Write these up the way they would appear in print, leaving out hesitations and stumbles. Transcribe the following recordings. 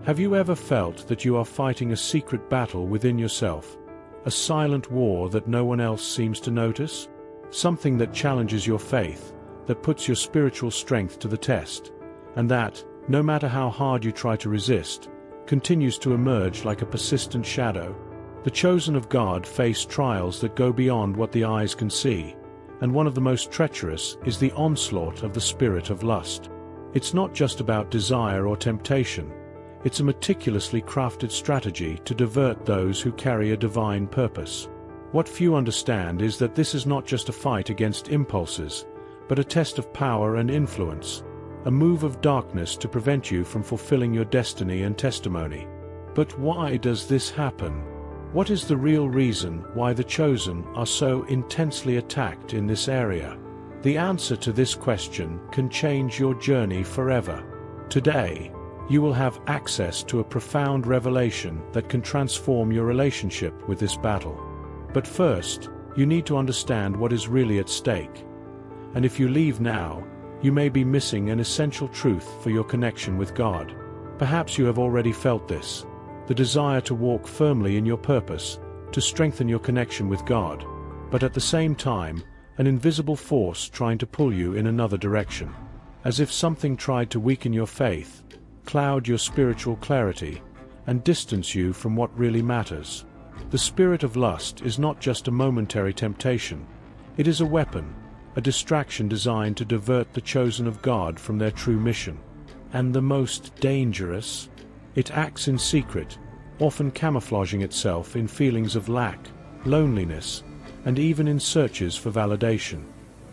Have you ever felt that you are fighting a secret battle within yourself? A silent war that no one else seems to notice? Something that challenges your faith, that puts your spiritual strength to the test, and that, no matter how hard you try to resist, continues to emerge like a persistent shadow. The chosen of God face trials that go beyond what the eyes can see, and one of the most treacherous is the onslaught of the spirit of lust. It's not just about desire or temptation. It's a meticulously crafted strategy to divert those who carry a divine purpose. What few understand is that this is not just a fight against impulses, but a test of power and influence, a move of darkness to prevent you from fulfilling your destiny and testimony. But why does this happen? What is the real reason why the chosen are so intensely attacked in this area? The answer to this question can change your journey forever. Today, you will have access to a profound revelation that can transform your relationship with this battle. But first, you need to understand what is really at stake. And if you leave now, you may be missing an essential truth for your connection with God. Perhaps you have already felt this, the desire to walk firmly in your purpose, to strengthen your connection with God, but at the same time, an invisible force trying to pull you in another direction. As if something tried to weaken your faith, cloud your spiritual clarity, and distance you from what really matters. The spirit of lust is not just a momentary temptation. It is a weapon, a distraction designed to divert the chosen of God from their true mission. And the most dangerous? It acts in secret, often camouflaging itself in feelings of lack, loneliness, and even in searches for validation.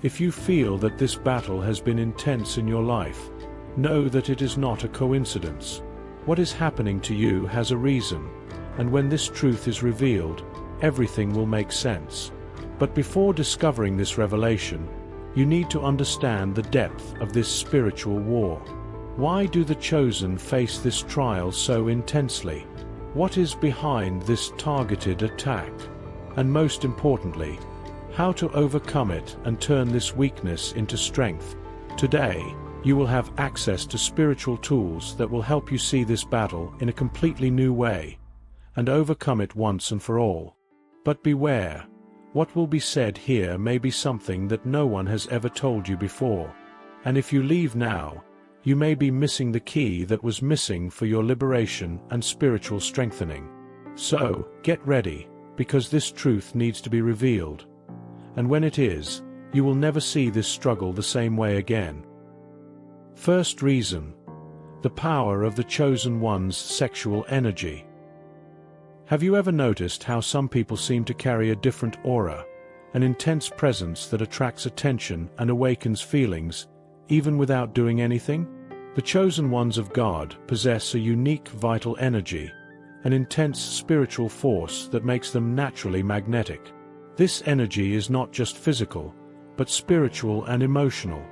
If you feel that this battle has been intense in your life, know that it is not a coincidence. What is happening to you has a reason, and when this truth is revealed, everything will make sense. But before discovering this revelation, you need to understand the depth of this spiritual war. Why do the chosen face this trial so intensely? What is behind this targeted attack? And most importantly, how to overcome it and turn this weakness into strength? Today, you will have access to spiritual tools that will help you see this battle in a completely new way, and overcome it once and for all. But beware, what will be said here may be something that no one has ever told you before. And if you leave now, you may be missing the key that was missing for your liberation and spiritual strengthening. So, get ready, because this truth needs to be revealed. And when it is, you will never see this struggle the same way again. First reason: the power of the chosen one's sexual energy. Have you ever noticed how some people seem to carry a different aura, an intense presence that attracts attention and awakens feelings, even without doing anything? The chosen ones of God possess a unique vital energy, an intense spiritual force that makes them naturally magnetic. This energy is not just physical, but spiritual and emotional,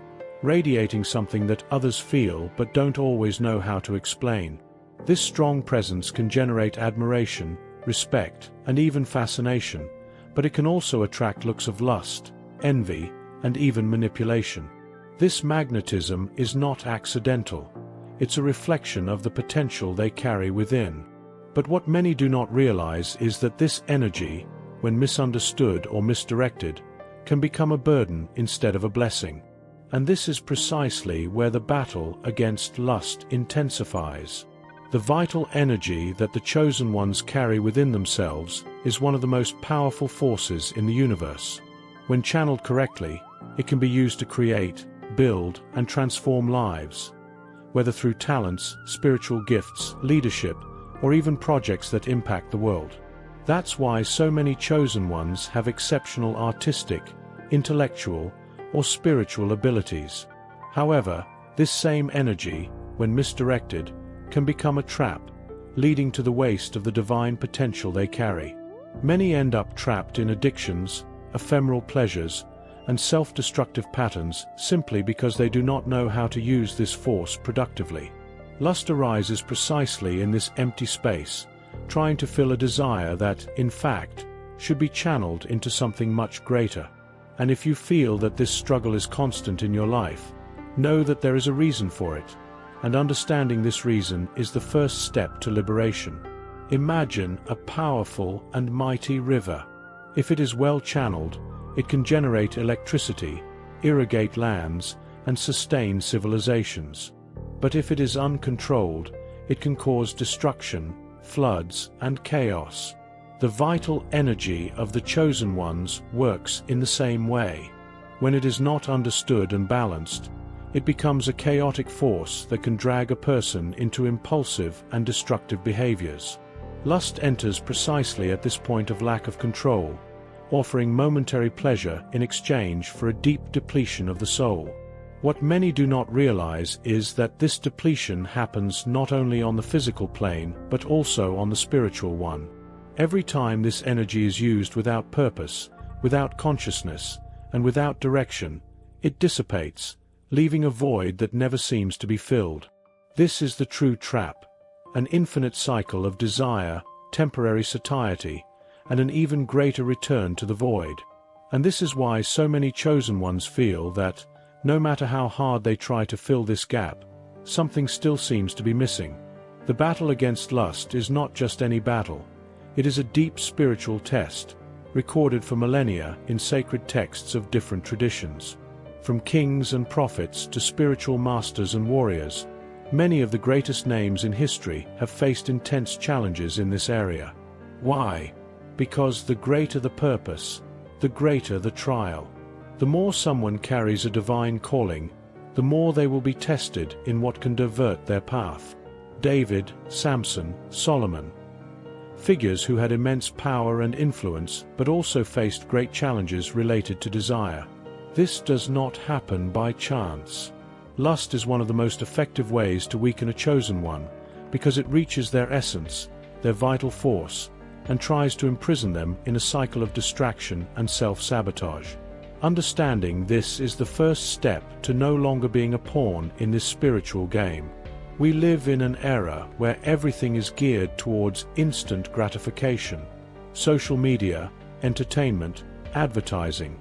radiating something that others feel but don't always know how to explain. This strong presence can generate admiration, respect, and even fascination, but it can also attract looks of lust, envy, and even manipulation. This magnetism is not accidental. It's a reflection of the potential they carry within. But what many do not realize is that this energy, when misunderstood or misdirected, can become a burden instead of a blessing. And this is precisely where the battle against lust intensifies. The vital energy that the chosen ones carry within themselves is one of the most powerful forces in the universe. When channeled correctly, it can be used to create, build, and transform lives, whether through talents, spiritual gifts, leadership, or even projects that impact the world. That's why so many chosen ones have exceptional artistic, intellectual, or spiritual abilities. However, this same energy, when misdirected, can become a trap, leading to the waste of the divine potential they carry. Many end up trapped in addictions, ephemeral pleasures, and self-destructive patterns simply because they do not know how to use this force productively. Lust arises precisely in this empty space, trying to fill a desire that, in fact, should be channeled into something much greater. And if you feel that this struggle is constant in your life, know that there is a reason for it. and understanding this reason is the first step to liberation. Imagine a powerful and mighty river. If it is well channeled, it can generate electricity, irrigate lands, and sustain civilizations. But if it is uncontrolled, it can cause destruction, floods, and chaos. The vital energy of the chosen ones works in the same way. When it is not understood and balanced, it becomes a chaotic force that can drag a person into impulsive and destructive behaviors. Lust enters precisely at this point of lack of control, offering momentary pleasure in exchange for a deep depletion of the soul. What many do not realize is that this depletion happens not only on the physical plane but also on the spiritual one. Every time this energy is used without purpose, without consciousness, and without direction, it dissipates, leaving a void that never seems to be filled. This is the true trap, an infinite cycle of desire, temporary satiety, and an even greater return to the void. And this is why so many chosen ones feel that, no matter how hard they try to fill this gap, something still seems to be missing. The battle against lust is not just any battle. It is a deep spiritual test, recorded for millennia in sacred texts of different traditions. From kings and prophets to spiritual masters and warriors, many of the greatest names in history have faced intense challenges in this area. Why? Because the greater the purpose, the greater the trial. The more someone carries a divine calling, the more they will be tested in what can divert their path. David, Samson, Solomon. Figures who had immense power and influence but also faced great challenges related to desire. This does not happen by chance. Lust is one of the most effective ways to weaken a chosen one, because it reaches their essence, their vital force, and tries to imprison them in a cycle of distraction and self-sabotage. Understanding this is the first step to no longer being a pawn in this spiritual game. We live in an era where everything is geared towards instant gratification. Social media, entertainment, advertising.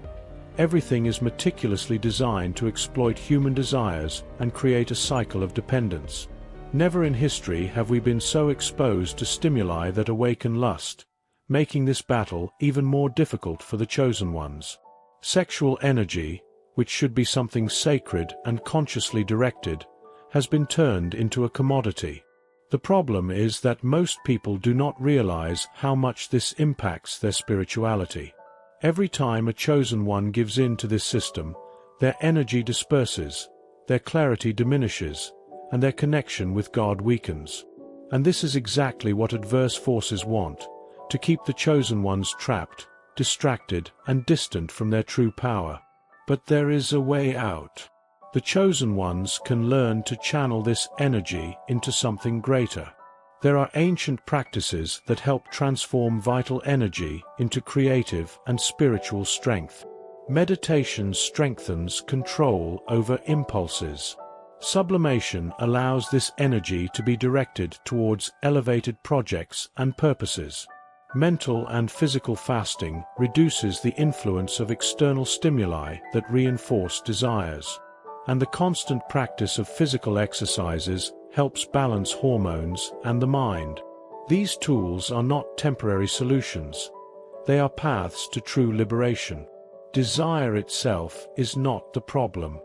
Everything is meticulously designed to exploit human desires and create a cycle of dependence. Never in history have we been so exposed to stimuli that awaken lust, making this battle even more difficult for the chosen ones. Sexual energy, which should be something sacred and consciously directed, has been turned into a commodity. The problem is that most people do not realize how much this impacts their spirituality. Every time a chosen one gives in to this system, their energy disperses, their clarity diminishes, and their connection with God weakens. And this is exactly what adverse forces want, to keep the chosen ones trapped, distracted, and distant from their true power. But there is a way out. The chosen ones can learn to channel this energy into something greater. There are ancient practices that help transform vital energy into creative and spiritual strength. Meditation strengthens control over impulses. Sublimation allows this energy to be directed towards elevated projects and purposes. Mental and physical fasting reduces the influence of external stimuli that reinforce desires. And the constant practice of physical exercises helps balance hormones and the mind. These tools are not temporary solutions. They are paths to true liberation. Desire itself is not the problem.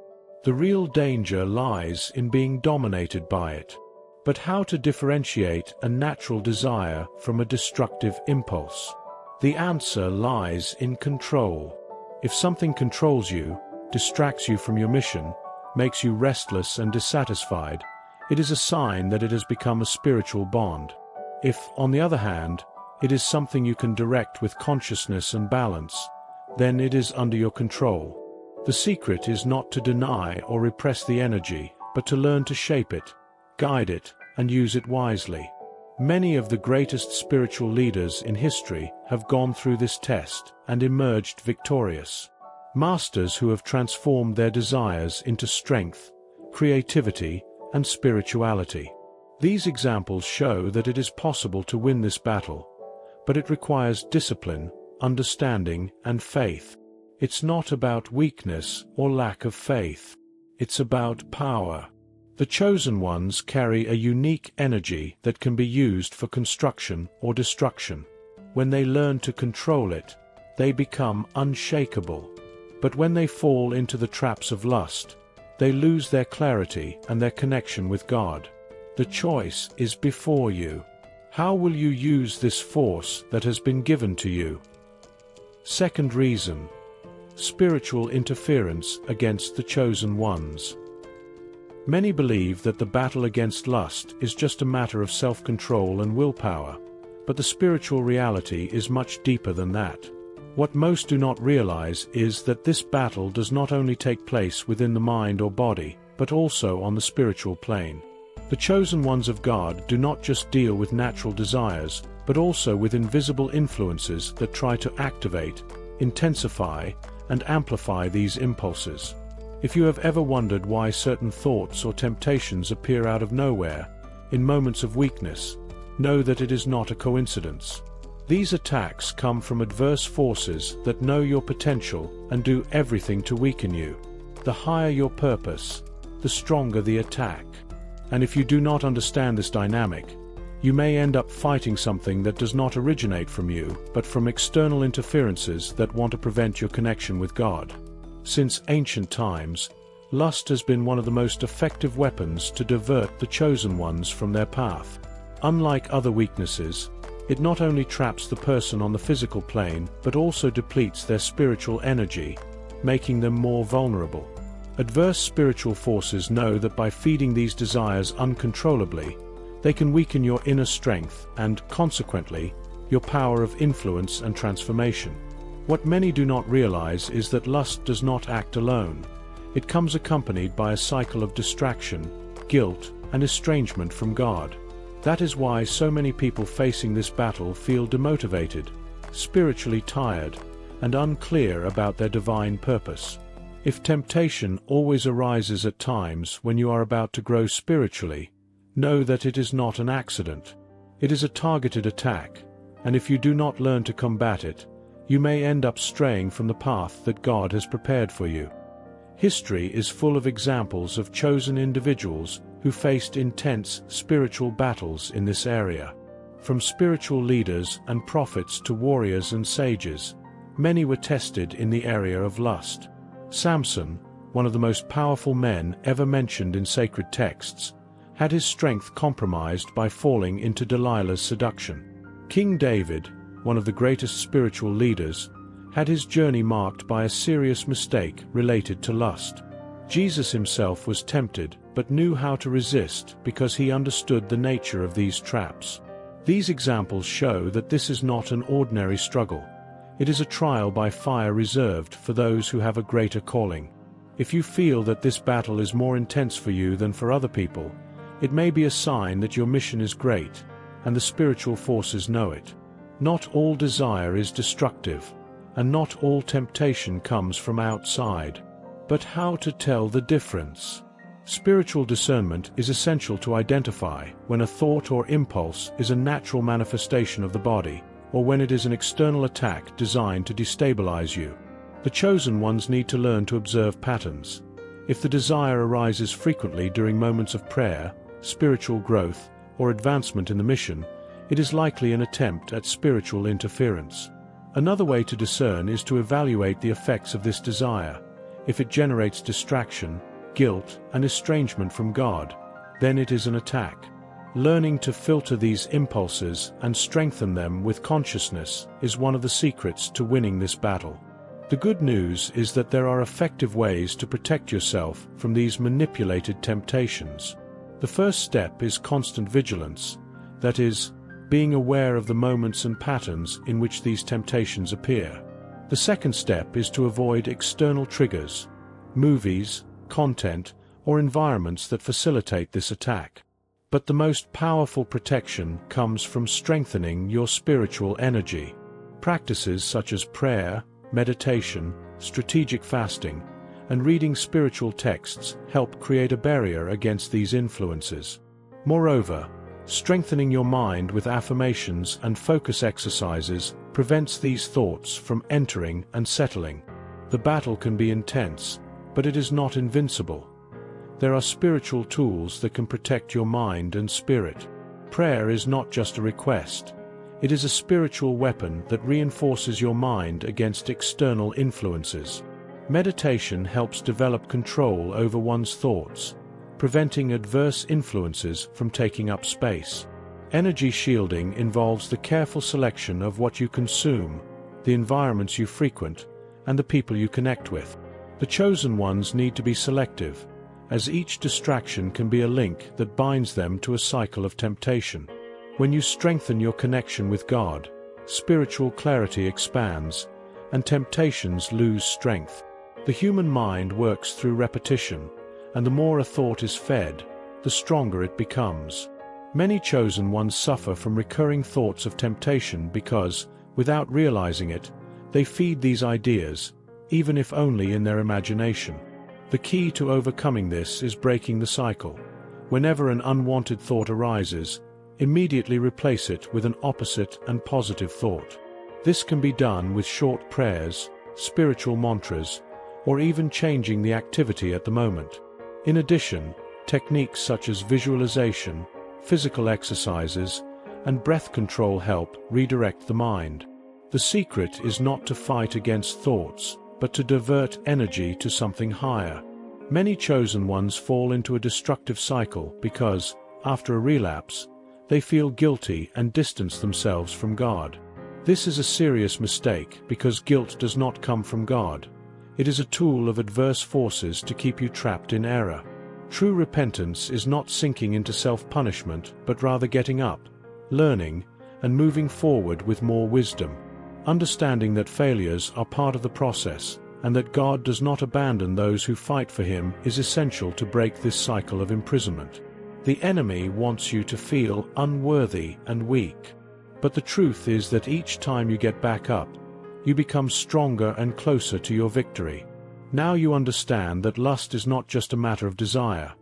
The real danger lies in being dominated by it. But how to differentiate a natural desire from a destructive impulse? The answer lies in control. If something controls you, distracts you from your mission, makes you restless and dissatisfied, it is a sign that it has become a spiritual bond. If, on the other hand, it is something you can direct with consciousness and balance, then it is under your control. The secret is not to deny or repress the energy, but to learn to shape it, guide it, and use it wisely. Many of the greatest spiritual leaders in history have gone through this test and emerged victorious. Masters who have transformed their desires into strength, creativity, and spirituality. These examples show that it is possible to win this battle, but it requires discipline, understanding, and faith. It's not about weakness or lack of faith. It's about power. The chosen ones carry a unique energy that can be used for construction or destruction. When they learn to control it, they become unshakable. But when they fall into the traps of lust, they lose their clarity and their connection with God. The choice is before you. How will you use this force that has been given to you? Second reason: spiritual interference against the chosen ones. Many believe that the battle against lust is just a matter of self-control and willpower, but the spiritual reality is much deeper than that. What most do not realize is that this battle does not only take place within the mind or body, but also on the spiritual plane. The chosen ones of God do not just deal with natural desires, but also with invisible influences that try to activate, intensify, and amplify these impulses. If you have ever wondered why certain thoughts or temptations appear out of nowhere, in moments of weakness, know that it is not a coincidence. These attacks come from adverse forces that know your potential and do everything to weaken you. The higher your purpose, the stronger the attack. And if you do not understand this dynamic, you may end up fighting something that does not originate from you, but from external interferences that want to prevent your connection with God. Since ancient times, lust has been one of the most effective weapons to divert the chosen ones from their path. Unlike other weaknesses, it not only traps the person on the physical plane but also depletes their spiritual energy, making them more vulnerable. Adverse spiritual forces know that by feeding these desires uncontrollably, they can weaken your inner strength and, consequently, your power of influence and transformation. What many do not realize is that lust does not act alone. It comes accompanied by a cycle of distraction, guilt, and estrangement from God. That is why so many people facing this battle feel demotivated, spiritually tired, and unclear about their divine purpose. If temptation always arises at times when you are about to grow spiritually, know that it is not an accident. It is a targeted attack, and if you do not learn to combat it, you may end up straying from the path that God has prepared for you. History is full of examples of chosen individuals who faced intense spiritual battles in this area. From spiritual leaders and prophets to warriors and sages, many were tested in the area of lust. Samson, one of the most powerful men ever mentioned in sacred texts, had his strength compromised by falling into Delilah's seduction. King David, one of the greatest spiritual leaders, had his journey marked by a serious mistake related to lust. Jesus himself was tempted, but knew how to resist because he understood the nature of these traps. These examples show that this is not an ordinary struggle. It is a trial by fire reserved for those who have a greater calling. If you feel that this battle is more intense for you than for other people, it may be a sign that your mission is great, and the spiritual forces know it. Not all desire is destructive, and not all temptation comes from outside. But how to tell the difference? Spiritual discernment is essential to identify when a thought or impulse is a natural manifestation of the body, or when it is an external attack designed to destabilize you. The chosen ones need to learn to observe patterns. If the desire arises frequently during moments of prayer, spiritual growth, or advancement in the mission, it is likely an attempt at spiritual interference. Another way to discern is to evaluate the effects of this desire. If it generates distraction, guilt, and estrangement from God, then it is an attack. Learning to filter these impulses and strengthen them with consciousness is one of the secrets to winning this battle. The good news is that there are effective ways to protect yourself from these manipulated temptations. The first step is constant vigilance, that is, being aware of the moments and patterns in which these temptations appear. The second step is to avoid external triggers, movies, content, or environments that facilitate this attack. But the most powerful protection comes from strengthening your spiritual energy. Practices such as prayer, meditation, strategic fasting, and reading spiritual texts help create a barrier against these influences. Moreover, strengthening your mind with affirmations and focus exercises prevents these thoughts from entering and settling. The battle can be intense, but it is not invincible. there are spiritual tools that can protect your mind and spirit. Prayer is not just a request. It is a spiritual weapon that reinforces your mind against external influences. Meditation helps develop control over one's thoughts, preventing adverse influences from taking up space. Energy shielding involves the careful selection of what you consume, the environments you frequent, and the people you connect with. The chosen ones need to be selective, as each distraction can be a link that binds them to a cycle of temptation. When you strengthen your connection with God, spiritual clarity expands, and temptations lose strength. The human mind works through repetition, and the more a thought is fed, the stronger it becomes. Many chosen ones suffer from recurring thoughts of temptation because, without realizing it, they feed these ideas, even if only in their imagination. The key to overcoming this is breaking the cycle. Whenever an unwanted thought arises, immediately replace it with an opposite and positive thought. This can be done with short prayers, spiritual mantras, or even changing the activity at the moment. In addition, techniques such as visualization, physical exercises, and breath control help redirect the mind. The secret is not to fight against thoughts, but to divert energy to something higher. Many chosen ones fall into a destructive cycle because, after a relapse, they feel guilty and distance themselves from God. This is a serious mistake because guilt does not come from God. It is a tool of adverse forces to keep you trapped in error. True repentance is not sinking into self-punishment, but rather getting up, learning, and moving forward with more wisdom. Understanding that failures are part of the process, and that God does not abandon those who fight for Him is essential to break this cycle of imprisonment. The enemy wants you to feel unworthy and weak. But the truth is that each time you get back up, you become stronger and closer to your victory. Now you understand that lust is not just a matter of desire.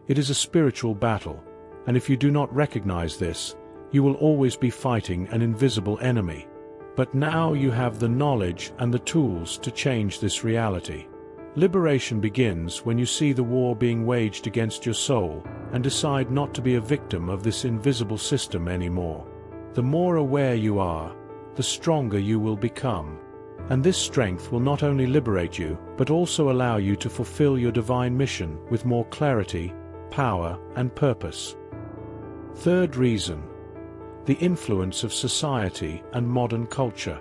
It is a spiritual battle, and if you do not recognize this, you will always be fighting an invisible enemy. But now you have the knowledge and the tools to change this reality. Liberation begins when you see the war being waged against your soul and decide not to be a victim of this invisible system anymore. The more aware you are, the stronger you will become. And this strength will not only liberate you, but also allow you to fulfill your divine mission with more clarity, power, and purpose. Third reason: the influence of society and modern culture.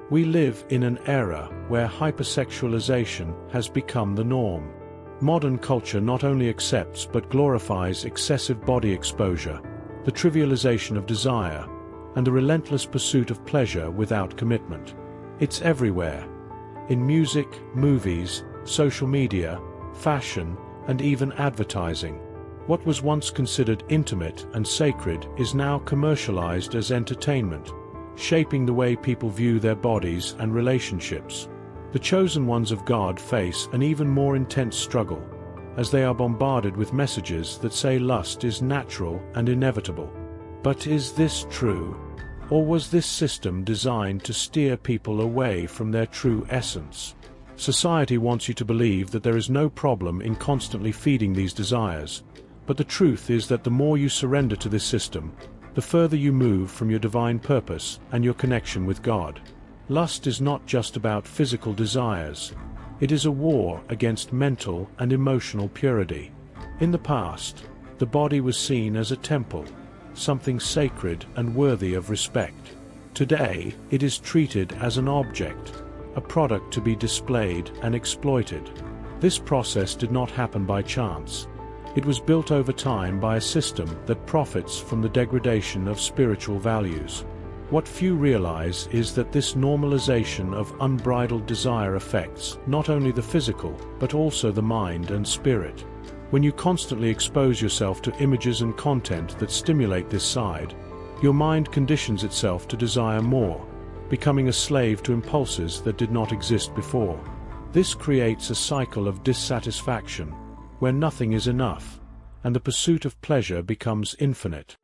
We live in an era where hypersexualization has become the norm. Modern culture not only accepts but glorifies excessive body exposure, the trivialization of desire, and the relentless pursuit of pleasure without commitment. It's everywhere. In music, movies, social media, fashion, and even advertising. What was once considered intimate and sacred is now commercialized as entertainment, shaping the way people view their bodies and relationships. The chosen ones of God face an even more intense struggle, as they are bombarded with messages that say lust is natural and inevitable. But is this true? Or was this system designed to steer people away from their true essence? Society wants you to believe that there is no problem in constantly feeding these desires, but the truth is that the more you surrender to this system, the further you move from your divine purpose and your connection with God. Lust is not just about physical desires. It is a war against mental and emotional purity. In the past, the body was seen as a temple, something sacred and worthy of respect. Today, it is treated as an object, a product to be displayed and exploited. This process did not happen by chance. It was built over time by a system that profits from the degradation of spiritual values. What few realize is that this normalization of unbridled desire affects not only the physical, but also the mind and spirit. When you constantly expose yourself to images and content that stimulate this side, your mind conditions itself to desire more, becoming a slave to impulses that did not exist before. This creates a cycle of dissatisfaction, where nothing is enough, and the pursuit of pleasure becomes infinite.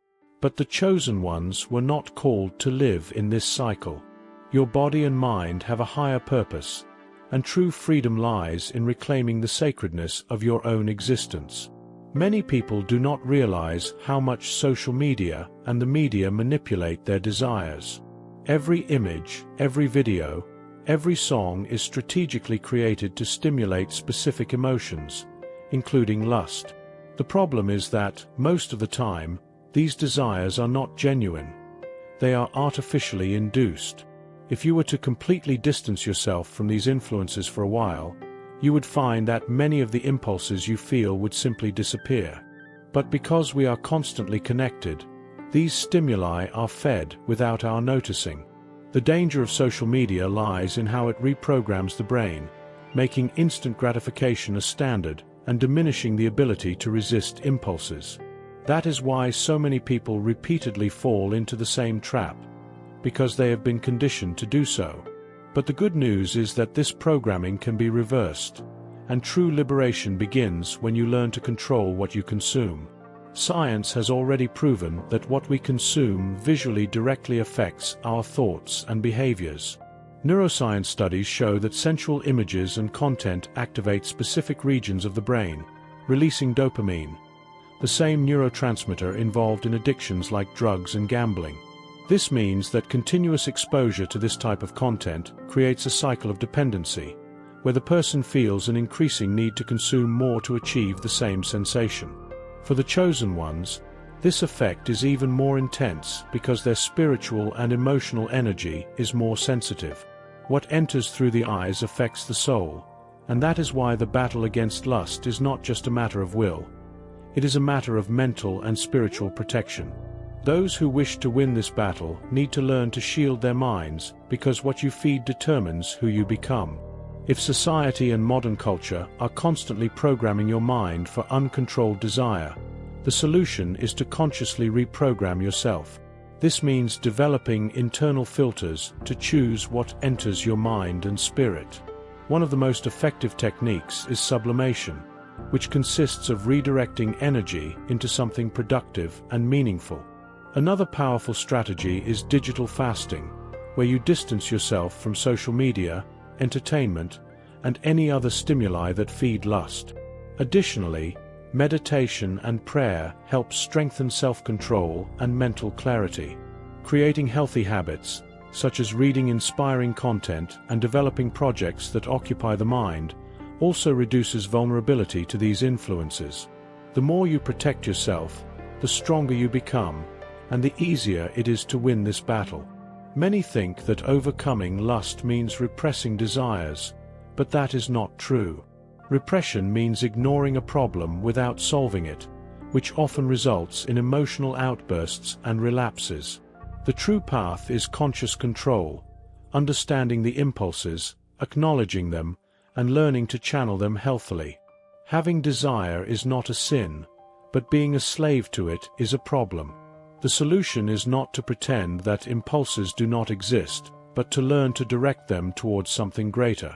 But the chosen ones were not called to live in this cycle. Your body and mind have a higher purpose, and true freedom lies in reclaiming the sacredness of your own existence. Many people do not realize how much social media and the media manipulate their desires. Every image, every video, every song is strategically created to stimulate specific emotions, including lust. The problem is that, most of the time, these desires are not genuine. They are artificially induced. If you were to completely distance yourself from these influences for a while, you would find that many of the impulses you feel would simply disappear. But because we are constantly connected, these stimuli are fed without our noticing. The danger of social media lies in how it reprograms the brain, making instant gratification a standard and diminishing the ability to resist impulses. That is why so many people repeatedly fall into the same trap, because they have been conditioned to do so. But the good news is that this programming can be reversed, and true liberation begins when you learn to control what you consume. Science has already proven that what we consume visually directly affects our thoughts and behaviors. Neuroscience studies show that sensual images and content activate specific regions of the brain, releasing dopamine, the same neurotransmitter involved in addictions like drugs and gambling. This means that continuous exposure to this type of content creates a cycle of dependency, where the person feels an increasing need to consume more to achieve the same sensation. For the chosen ones, this effect is even more intense because their spiritual and emotional energy is more sensitive. What enters through the eyes affects the soul, and that is why the battle against lust is not just a matter of will. It is a matter of mental and spiritual protection. Those who wish to win this battle need to learn to shield their minds, because what you feed determines who you become. If society and modern culture are constantly programming your mind for uncontrolled desire, the solution is to consciously reprogram yourself. This means developing internal filters to choose what enters your mind and spirit. One of the most effective techniques is sublimation, which consists of redirecting energy into something productive and meaningful. Another powerful strategy is digital fasting, where you distance yourself from social media, entertainment, and any other stimuli that feed lust. Additionally, meditation and prayer help strengthen self-control and mental clarity. Creating healthy habits, such as reading inspiring content and developing projects that occupy the mind, also reduces vulnerability to these influences. The more you protect yourself, the stronger you become, and the easier it is to win this battle. Many think that overcoming lust means repressing desires, but that is not true. Repression means ignoring a problem without solving it, which often results in emotional outbursts and relapses. The true path is conscious control, understanding the impulses, acknowledging them, and learning to channel them healthily. Having desire is not a sin, but being a slave to it is a problem. The solution is not to pretend that impulses do not exist, but to learn to direct them towards something greater.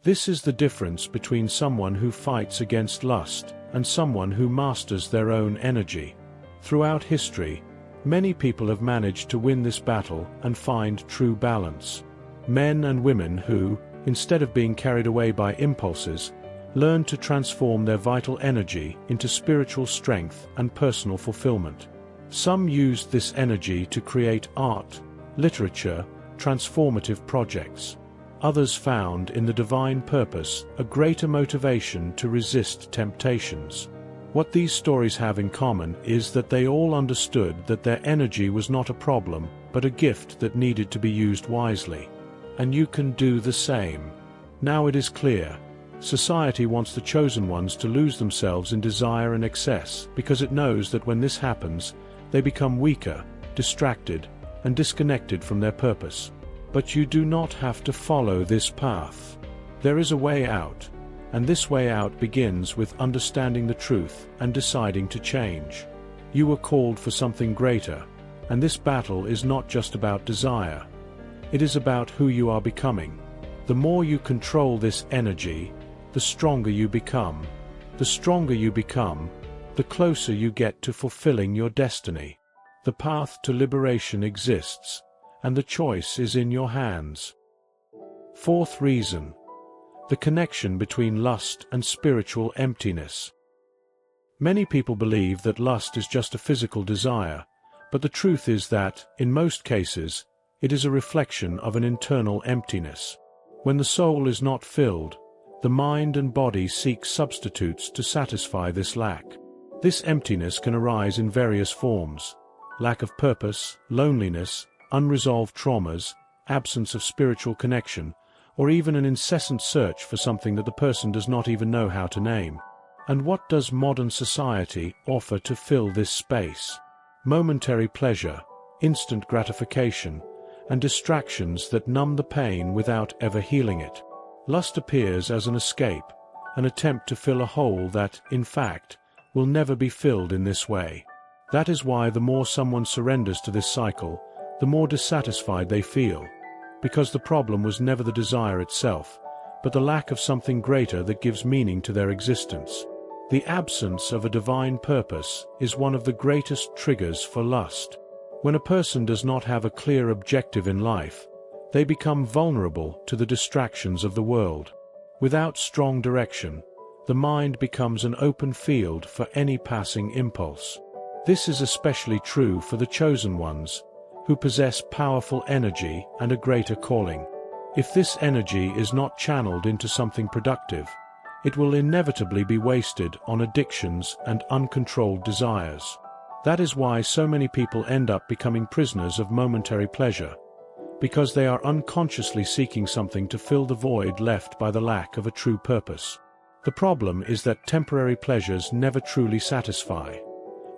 This is the difference between someone who fights against lust and someone who masters their own energy. Throughout history, many people have managed to win this battle and find true balance. Men and women who, instead of being carried away by impulses, learn to transform their vital energy into spiritual strength and personal fulfillment. Some used this energy to create art, literature, transformative projects. Others found in the divine purpose a greater motivation to resist temptations. What these stories have in common is that they all understood that their energy was not a problem, but a gift that needed to be used wisely. And you can do the same. Now it is clear. Society wants the chosen ones to lose themselves in desire and excess, because it knows that when this happens, they become weaker, distracted, and disconnected from their purpose. But you do not have to follow this path. There is a way out, and this way out begins with understanding the truth and deciding to change. You were called for something greater, and this battle is not just about desire. It is about who you are becoming. The more you control this energy, the stronger you become. The stronger you become, the closer you get to fulfilling your destiny. The path to liberation exists, and the choice is in your hands. Fourth reason. the connection between lust and spiritual emptiness. Many people believe that lust is just a physical desire, but the truth is that, in most cases, it is a reflection of an internal emptiness. When the soul is not filled, the mind and body seek substitutes to satisfy this lack. This emptiness can arise in various forms: lack of purpose, loneliness, unresolved traumas, absence of spiritual connection, or even an incessant search for something that the person does not even know how to name. And what does modern society offer to fill this space? Momentary pleasure, instant gratification, and distractions that numb the pain without ever healing it. Lust appears as an escape, an attempt to fill a hole that, in fact, will never be filled in this way. That is why the more someone surrenders to this cycle, the more dissatisfied they feel, because the problem was never the desire itself, but the lack of something greater that gives meaning to their existence. The absence of a divine purpose is one of the greatest triggers for lust. When a person does not have a clear objective in life, they become vulnerable to the distractions of the world. Without strong direction, the mind becomes an open field for any passing impulse. This is especially true for the chosen ones, who possess powerful energy and a greater calling. If this energy is not channeled into something productive, it will inevitably be wasted on addictions and uncontrolled desires. That is why so many people end up becoming prisoners of momentary pleasure, because they are unconsciously seeking something to fill the void left by the lack of a true purpose. The problem is that temporary pleasures never truly satisfy.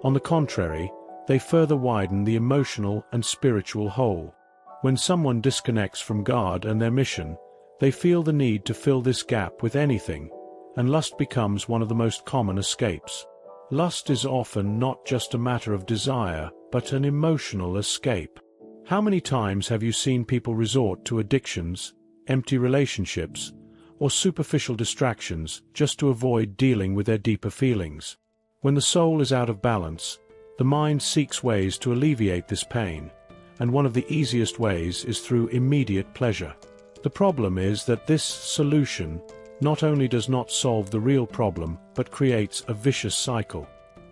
On the contrary, they further widen the emotional and spiritual hole. When someone disconnects from God and their mission, they feel the need to fill this gap with anything, and lust becomes one of the most common escapes. Lust is often not just a matter of desire, but an emotional escape. How many times have you seen people resort to addictions, empty relationships, or superficial distractions just to avoid dealing with their deeper feelings? When the soul is out of balance, the mind seeks ways to alleviate this pain, and one of the easiest ways is through immediate pleasure. The problem is that this solution not only does not solve the real problem, but creates a vicious cycle.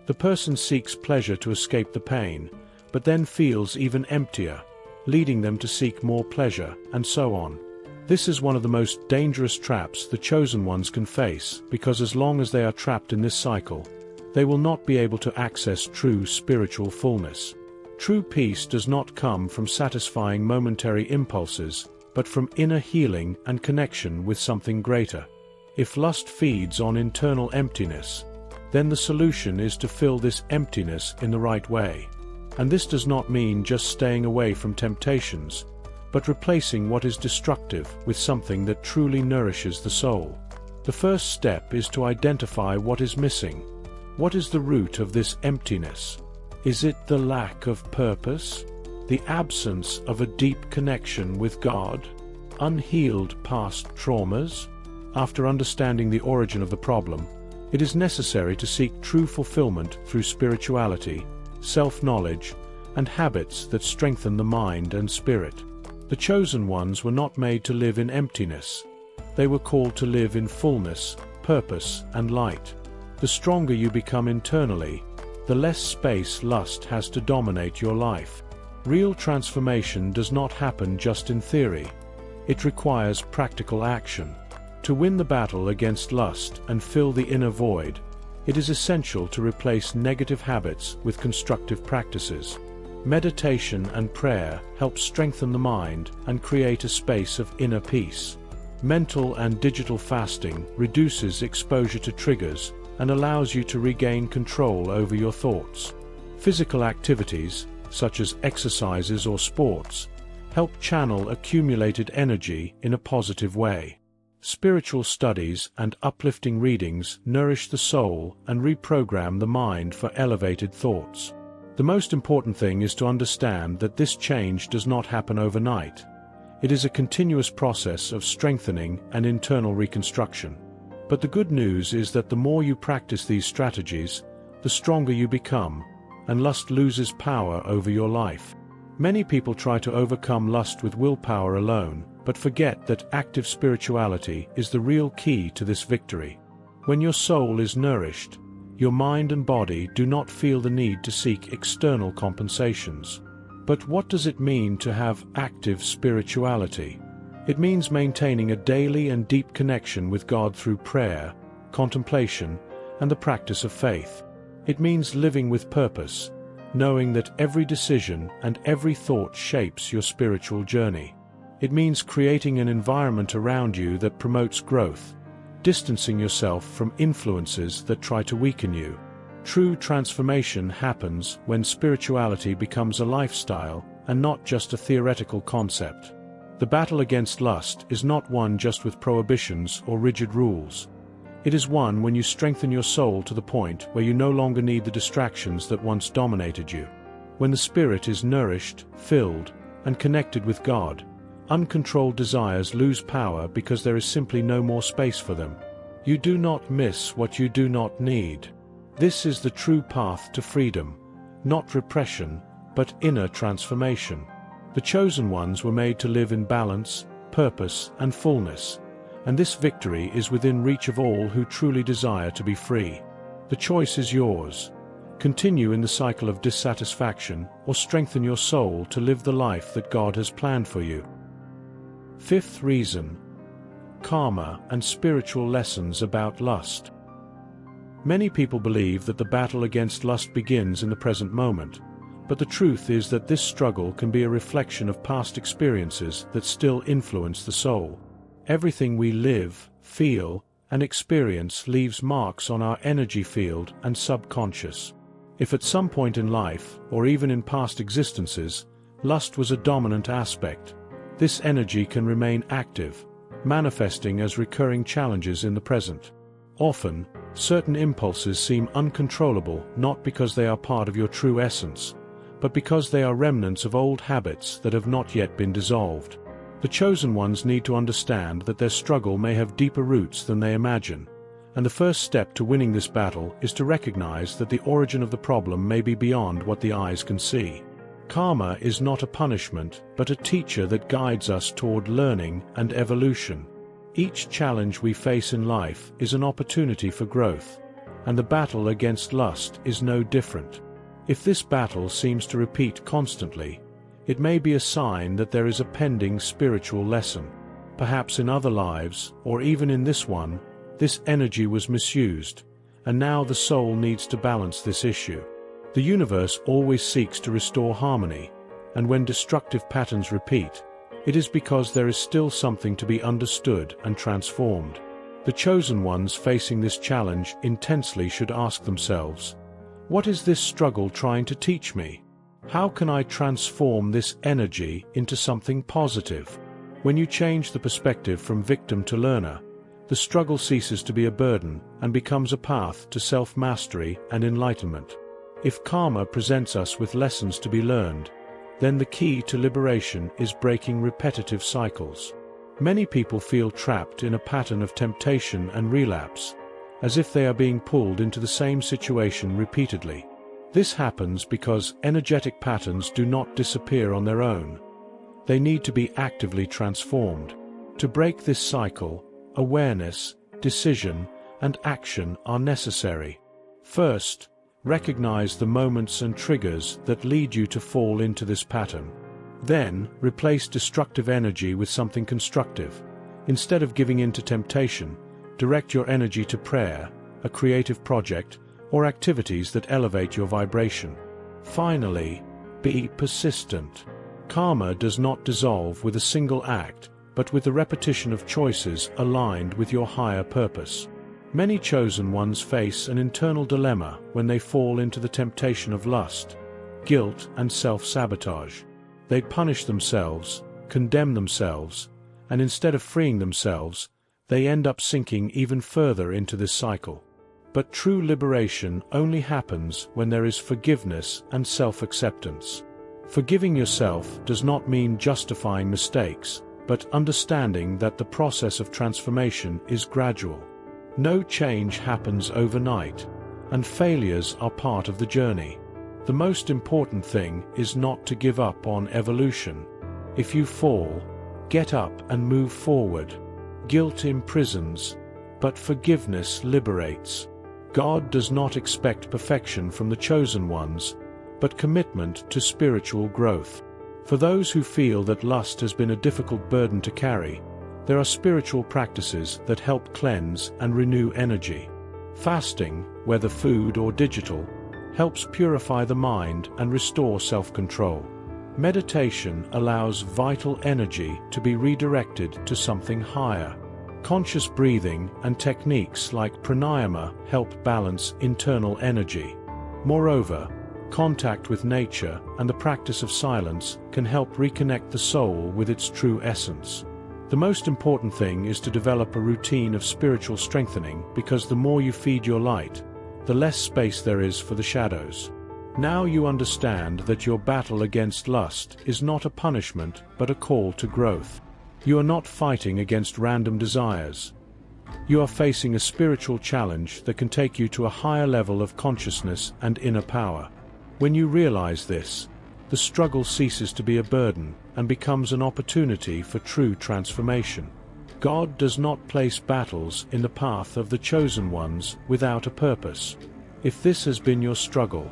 The person seeks pleasure to escape the pain, but then feels even emptier, leading them to seek more pleasure, and so on. This is one of the most dangerous traps the chosen ones can face, because as long as they are trapped in this cycle, they will not be able to access true spiritual fullness. True peace does not come from satisfying momentary impulses, but from inner healing and connection with something greater. If lust feeds on internal emptiness, then the solution is to fill this emptiness in the right way. And this does not mean just staying away from temptations, but replacing what is destructive with something that truly nourishes the soul. The first step is to identify what is missing. What is the root of this emptiness? Is it the lack of purpose? The absence of a deep connection with God? Unhealed past traumas? After understanding the origin of the problem, it is necessary to seek true fulfillment through spirituality, self-knowledge, and habits that strengthen the mind and spirit. The chosen ones were not made to live in emptiness. They were called to live in fullness, purpose, and light. The stronger you become internally, the less space lust has to dominate your life. Real transformation does not happen just in theory. It requires practical action. To win the battle against lust and fill the inner void, it is essential to replace negative habits with constructive practices. Meditation and prayer help strengthen the mind and create a space of inner peace. Mental and digital fasting reduces exposure to triggers and allows you to regain control over your thoughts. Physical activities, such as exercises or sports, help channel accumulated energy in a positive way. Spiritual studies and uplifting readings nourish the soul and reprogram the mind for elevated thoughts. The most important thing is to understand that this change does not happen overnight. It is a continuous process of strengthening and internal reconstruction. But the good news is that the more you practice these strategies, the stronger you become, and lust loses power over your life. Many people try to overcome lust with willpower alone, but forget that active spirituality is the real key to this victory. When your soul is nourished, your mind and body do not feel the need to seek external compensations. But what does it mean to have active spirituality? It means maintaining a daily and deep connection with God through prayer, contemplation, and the practice of faith. It means living with purpose, knowing that every decision and every thought shapes your spiritual journey. It means creating an environment around you that promotes growth, distancing yourself from influences that try to weaken you. True transformation happens when spirituality becomes a lifestyle and not just a theoretical concept. The battle against lust is not one just with prohibitions or rigid rules. It is one when you strengthen your soul to the point where you no longer need the distractions that once dominated you. When the spirit is nourished, filled, and connected with God, uncontrolled desires lose power because there is simply no more space for them. You do not miss what you do not need. This is the true path to freedom, not repression, but inner transformation. The chosen ones were made to live in balance, purpose, and fullness, and this victory is within reach of all who truly desire to be free. The choice is yours. Continue in the cycle of dissatisfaction, or strengthen your soul to live the life that God has planned for you. Fifth reason: karma and spiritual lessons about lust. Many people believe that the battle against lust begins in the present moment, but the truth is that this struggle can be a reflection of past experiences that still influence the soul. Everything we live, feel, and experience leaves marks on our energy field and subconscious. If at some point in life, or even in past existences, lust was a dominant aspect, this energy can remain active, manifesting as recurring challenges in the present. Often, certain impulses seem uncontrollable not because they are part of your true essence, but because they are remnants of old habits that have not yet been dissolved. The chosen ones need to understand that their struggle may have deeper roots than they imagine, and the first step to winning this battle is to recognize that the origin of the problem may be beyond what the eyes can see. Karma is not a punishment, but a teacher that guides us toward learning and evolution. Each challenge we face in life is an opportunity for growth, and the battle against lust is no different. If this battle seems to repeat constantly, it may be a sign that there is a pending spiritual lesson. Perhaps in other lives, or even in this one, this energy was misused, and now the soul needs to balance this issue. The universe always seeks to restore harmony, and when destructive patterns repeat, it is because there is still something to be understood and transformed. The chosen ones facing this challenge intensely should ask themselves, what is this struggle trying to teach me? How can I transform this energy into something positive? When you change the perspective from victim to learner, the struggle ceases to be a burden and becomes a path to self-mastery and enlightenment. If karma presents us with lessons to be learned, then the key to liberation is breaking repetitive cycles. Many people feel trapped in a pattern of temptation and relapse, as if they are being pulled into the same situation repeatedly. This happens because energetic patterns do not disappear on their own. They need to be actively transformed. To break this cycle, awareness, decision, and action are necessary. First, recognize the moments and triggers that lead you to fall into this pattern. Then, replace destructive energy with something constructive. Instead of giving in to temptation, direct your energy to prayer, a creative project, or activities that elevate your vibration. Finally, be persistent. Karma does not dissolve with a single act, but with the repetition of choices aligned with your higher purpose. Many chosen ones face an internal dilemma when they fall into the temptation of lust, guilt, and self-sabotage. They punish themselves, condemn themselves, and instead of freeing themselves, they end up sinking even further into this cycle. But true liberation only happens when there is forgiveness and self-acceptance. Forgiving yourself does not mean justifying mistakes, but understanding that the process of transformation is gradual. No change happens overnight, and failures are part of the journey. The most important thing is not to give up on evolution. If you fall, Get up and move forward. Guilt imprisons, but forgiveness liberates. God does not expect perfection from the chosen ones, but commitment to spiritual growth. For those who feel that lust has been a difficult burden to carry, there are spiritual practices that help cleanse and renew energy. Fasting, whether food or digital, helps purify the mind and restore self-control. Meditation allows vital energy to be redirected to something higher. Conscious breathing and techniques like pranayama help balance internal energy. Moreover, contact with nature and the practice of silence can help reconnect the soul with its true essence. The most important thing is to develop a routine of spiritual strengthening, because the more you feed your light, the less space there is for the shadows. Now you understand that your battle against lust is not a punishment but a call to growth. You are not fighting against random desires. You are facing a spiritual challenge that can take you to a higher level of consciousness and inner power. When you realize this, the struggle ceases to be a burden and becomes an opportunity for true transformation. God does not place battles in the path of the chosen ones without a purpose. If this has been your struggle,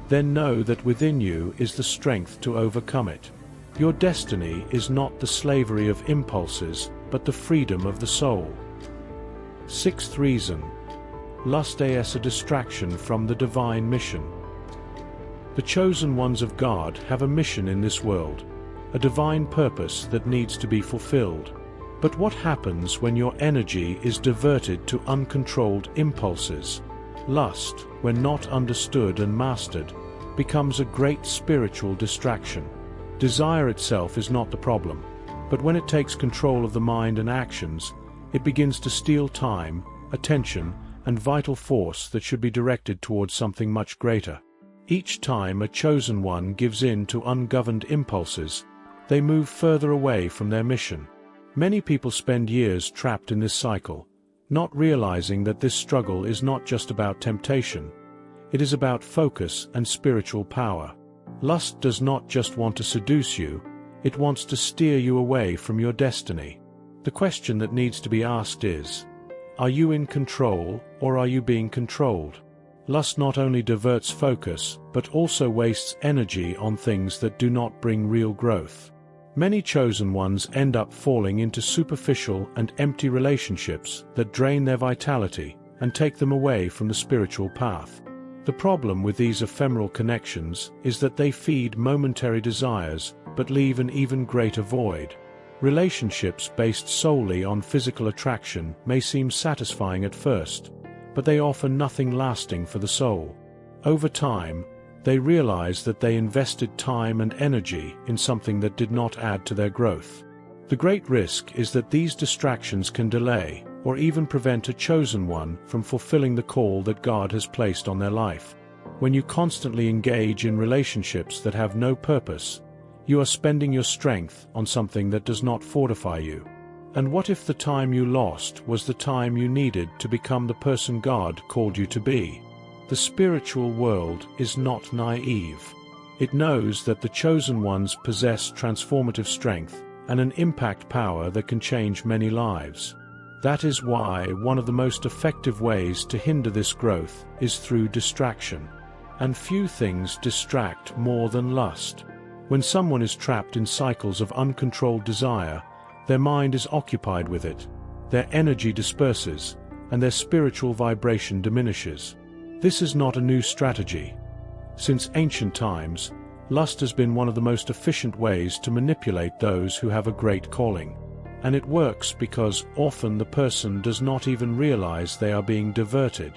then know that within you is the strength to overcome it. Your destiny is not the slavery of impulses, but the freedom of the soul. Sixth reason: lust is a distraction from the divine mission. The chosen ones of God have a mission in this world, a divine purpose that needs to be fulfilled. But what happens when your energy is diverted to uncontrolled impulses? Lust, when not understood and mastered, becomes a great spiritual distraction. Desire itself is not the problem, but when it takes control of the mind and actions, it begins to steal time, attention, and vital force that should be directed towards something much greater. Each time a chosen one gives in to ungoverned impulses, they move further away from their mission. Many people spend years trapped in this cycle, not realizing that this struggle is not just about temptation. It is about focus and spiritual power. Lust does not just want to seduce you, it wants to steer you away from your destiny. The question that needs to be asked is, are you in control, or are you being controlled? Lust not only diverts focus, but also wastes energy on things that do not bring real growth. Many chosen ones end up falling into superficial and empty relationships that drain their vitality and take them away from the spiritual path. The problem with these ephemeral connections is that they feed momentary desires but leave an even greater void. Relationships based solely on physical attraction may seem satisfying at first, but they offer nothing lasting for the soul. Over time, they realize that they invested time and energy in something that did not add to their growth. The great risk is that these distractions can delay, or even prevent a chosen one from fulfilling the call that God has placed on their life. When you constantly engage in relationships that have no purpose, you are spending your strength on something that does not fortify you. And what if the time you lost was the time you needed to become the person God called you to be? The spiritual world is not naive. It knows that the chosen ones possess transformative strength and an impact power that can change many lives. That is why one of the most effective ways to hinder this growth is through distraction. And few things distract more than lust. When someone is trapped in cycles of uncontrolled desire, their mind is occupied with it, their energy disperses, and their spiritual vibration diminishes. This is not a new strategy. Since ancient times, lust has been one of the most efficient ways to manipulate those who have a great calling. And it works because often the person does not even realize they are being diverted.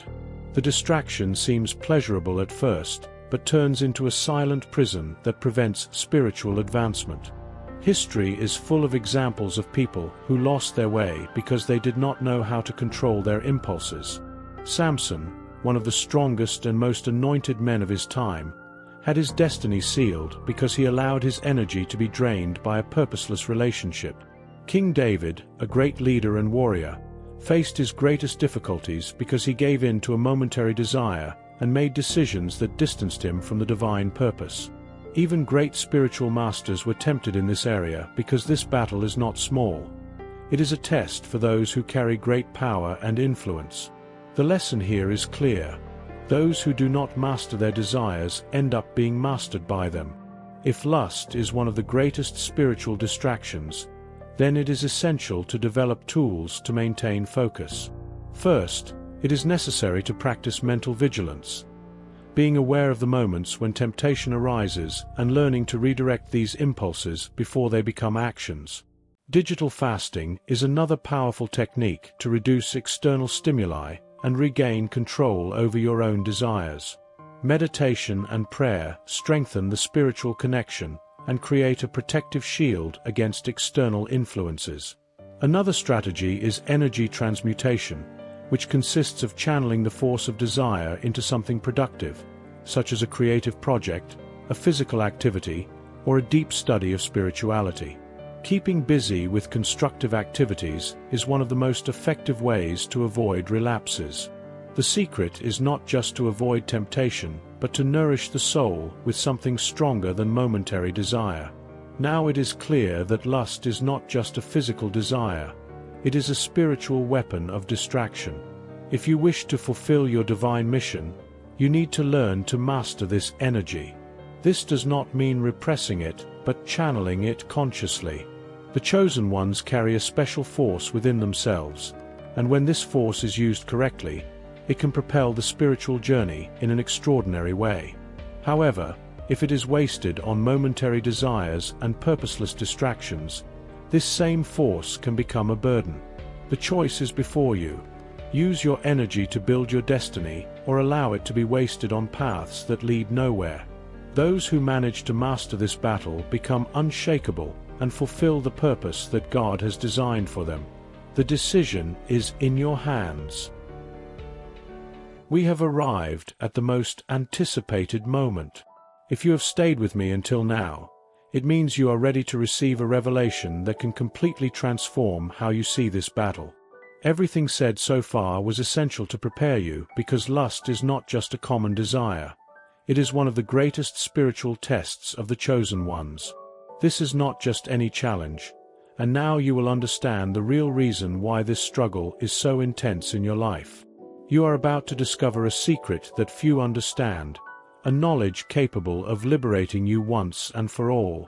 The distraction seems pleasurable at first, but turns into a silent prison that prevents spiritual advancement. History is full of examples of people who lost their way because they did not know how to control their impulses. Samson, one of the strongest and most anointed men of his time, had his destiny sealed because he allowed his energy to be drained by a purposeless relationship. King David, a great leader and warrior, faced his greatest difficulties because he gave in to a momentary desire and made decisions that distanced him from the divine purpose. Even great spiritual masters were tempted in this area because this battle is not small. It is a test for those who carry great power and influence. The lesson here is clear. Those who do not master their desires end up being mastered by them. If lust is one of the greatest spiritual distractions, then it is essential to develop tools to maintain focus. First, it is necessary to practice mental vigilance. Being aware of the moments when temptation arises and learning to redirect these impulses before they become actions. Digital fasting is another powerful technique to reduce external stimuli and regain control over your own desires. Meditation and prayer strengthen the spiritual connection and create a protective shield against external influences. Another strategy is energy transmutation, which consists of channeling the force of desire into something productive, such as a creative project, a physical activity, or a deep study of spirituality. Keeping busy with constructive activities is one of the most effective ways to avoid relapses. The secret is not just to avoid temptation, but to nourish the soul with something stronger than momentary desire. Now it is clear that lust is not just a physical desire. It is a spiritual weapon of distraction. If you wish to fulfill your divine mission, you need to learn to master this energy. This does not mean repressing it, but channeling it consciously. The chosen ones carry a special force within themselves, and when this force is used correctly, it can propel the spiritual journey in an extraordinary way. However, if it is wasted on momentary desires and purposeless distractions, this same force can become a burden. The choice is before you. Use your energy to build your destiny, or allow it to be wasted on paths that lead nowhere. Those who manage to master this battle become unshakable and fulfill the purpose that God has designed for them. The decision is in your hands. We have arrived at the most anticipated moment. If you have stayed with me until now, it means you are ready to receive a revelation that can completely transform how you see this battle. Everything said so far was essential to prepare you, because lust is not just a common desire. It is one of the greatest spiritual tests of the chosen ones. This is not just any challenge, and now you will understand the real reason why this struggle is so intense in your life. You are about to discover a secret that few understand, a knowledge capable of liberating you once and for all.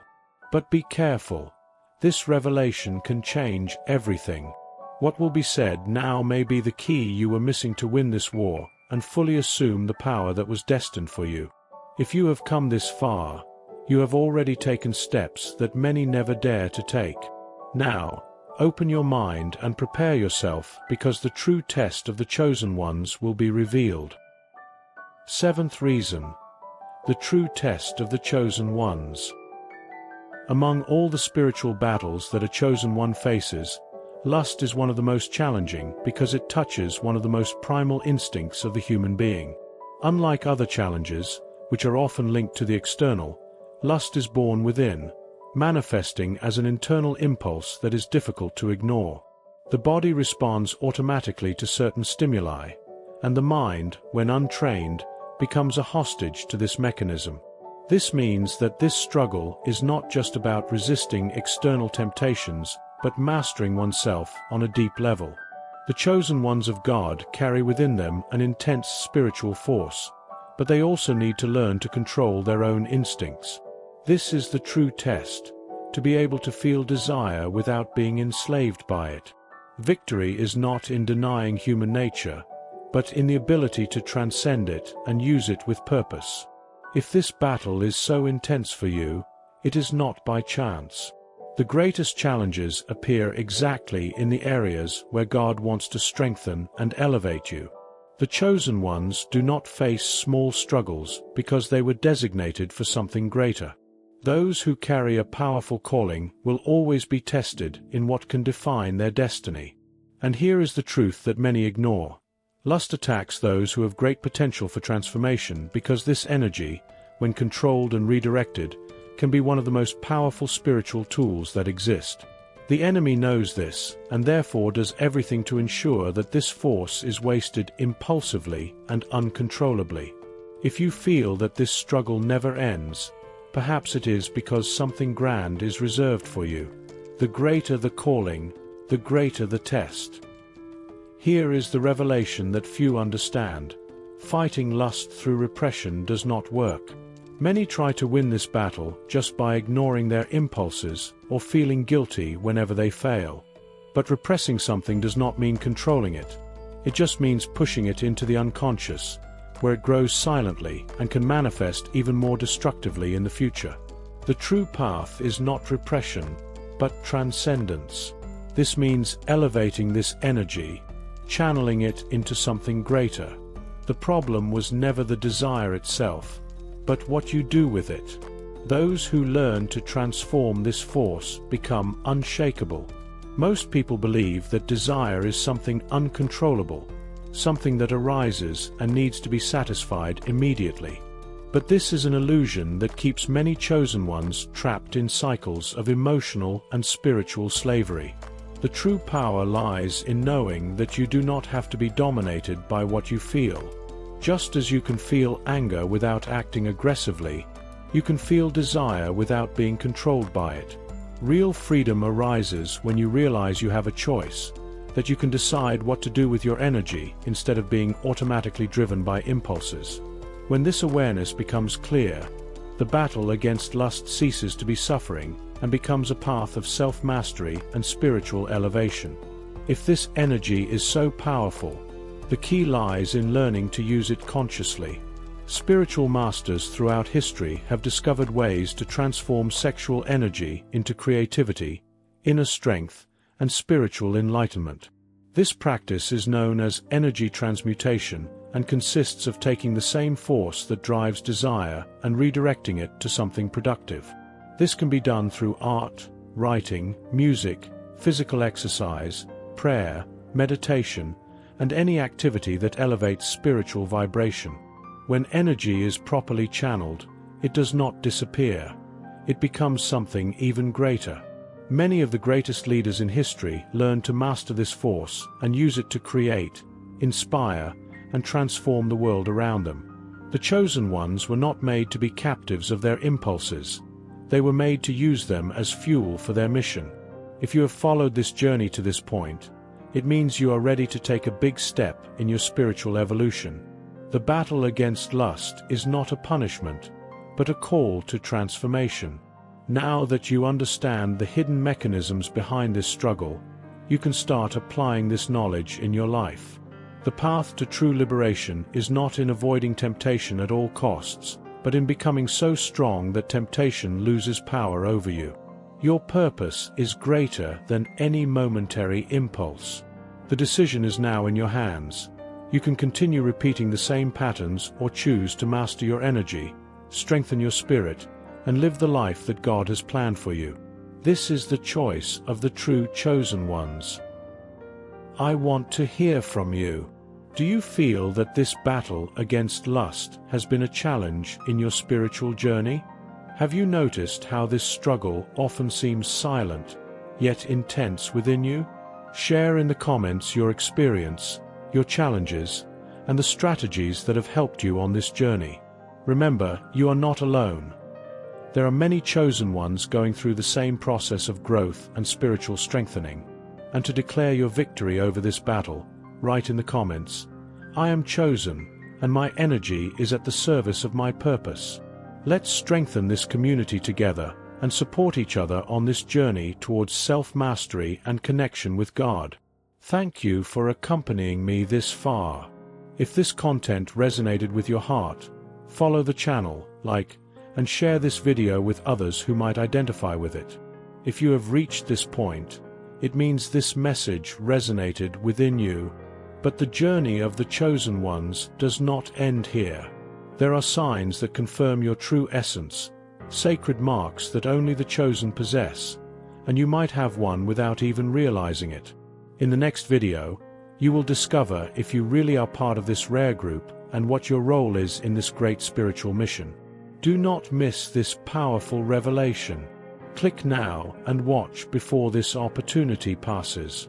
But be careful. This revelation can change everything. What will be said now may be the key you were missing to win this war and fully assume the power that was destined for you. If you have come this far, you have already taken steps that many never dare to take. Now, open your mind and prepare yourself, because the true test of the chosen ones will be revealed. Seventh reason: the true test of the chosen ones. Among all the spiritual battles that a chosen one faces, lust is one of the most challenging because it touches one of the most primal instincts of the human being. Unlike other challenges, which are often linked to the external, lust is born within, manifesting as an internal impulse that is difficult to ignore. The body responds automatically to certain stimuli, and the mind, when untrained, becomes a hostage to this mechanism. This means that this struggle is not just about resisting external temptations, but mastering oneself on a deep level. The chosen ones of God carry within them an intense spiritual force, but they also need to learn to control their own instincts. This is the true test, to be able to feel desire without being enslaved by it. Victory is not in denying human nature, but in the ability to transcend it and use it with purpose. If this battle is so intense for you, it is not by chance. The greatest challenges appear exactly in the areas where God wants to strengthen and elevate you. The chosen ones do not face small struggles because they were designated for something greater. Those who carry a powerful calling will always be tested in what can define their destiny. And here is the truth that many ignore. Lust attacks those who have great potential for transformation, because this energy, when controlled and redirected, can be one of the most powerful spiritual tools that exist. The enemy knows this, and therefore does everything to ensure that this force is wasted impulsively and uncontrollably. If you feel that this struggle never ends, Perhaps it is because something grand is reserved for you. The greater the calling, the greater the test. Here is the revelation that few understand. Fighting lust through repression does not work. Many try to win this battle just by ignoring their impulses or feeling guilty whenever they fail. But repressing something does not mean controlling it. It just means pushing it into the unconscious, where it grows silently and can manifest even more destructively in the future. The true path is not repression, but transcendence. This means elevating this energy, channeling it into something greater. The problem was never the desire itself, but what you do with it. Those who learn to transform this force become unshakable. Most people believe that desire is something uncontrollable, something that arises and needs to be satisfied immediately. But this is an illusion that keeps many chosen ones trapped in cycles of emotional and spiritual slavery. The true power lies in knowing that you do not have to be dominated by what you feel. Just as you can feel anger without acting aggressively, you can feel desire without being controlled by it. Real freedom arises when you realize you have a choice, that you can decide what to do with your energy instead of being automatically driven by impulses. When this awareness becomes clear, the battle against lust ceases to be suffering and becomes a path of self-mastery and spiritual elevation. If this energy is so powerful, the key lies in learning to use it consciously. Spiritual masters throughout history have discovered ways to transform sexual energy into creativity, inner strength, and spiritual enlightenment. This practice is known as energy transmutation and consists of taking the same force that drives desire and redirecting it to something productive. This can be done through art, writing, music, physical exercise, prayer, meditation, and any activity that elevates spiritual vibration. When energy is properly channeled, it does not disappear. It becomes something even greater. Many of the greatest leaders in history learned to master this force and use it to create, inspire, and transform the world around them. The chosen ones were not made to be captives of their impulses. They were made to use them as fuel for their mission. If you have followed this journey to this point, it means you are ready to take a big step in your spiritual evolution. The battle against lust is not a punishment, but a call to transformation. Now that you understand the hidden mechanisms behind this struggle, you can start applying this knowledge in your life. The path to true liberation is not in avoiding temptation at all costs, but in becoming so strong that temptation loses power over you. Your purpose is greater than any momentary impulse. The decision is now in your hands. You can continue repeating the same patterns or choose to master your energy, strengthen your spirit, and live the life that God has planned for you. This is the choice of the true chosen ones. I want to hear from you. Do you feel that this battle against lust has been a challenge in your spiritual journey? Have you noticed how this struggle often seems silent, yet intense within you? Share in the comments your experience, your challenges, and the strategies that have helped you on this journey. Remember, you are not alone. There are many chosen ones going through the same process of growth and spiritual strengthening. And to declare your victory over this battle, write in the comments, "I am chosen, and my energy is at the service of my purpose." Let's strengthen this community together and support each other on this journey towards self-mastery and connection with God. Thank you for accompanying me this far. If this content resonated with your heart, follow the channel, like, and share this video with others who might identify with it. If you have reached this point, it means this message resonated within you. But the journey of the chosen ones does not end here. There are signs that confirm your true essence, sacred marks that only the chosen possess, and you might have one without even realizing it. In the next video, you will discover if you really are part of this rare group and what your role is in this great spiritual mission. Do not miss this powerful revelation. Click now and watch before this opportunity passes.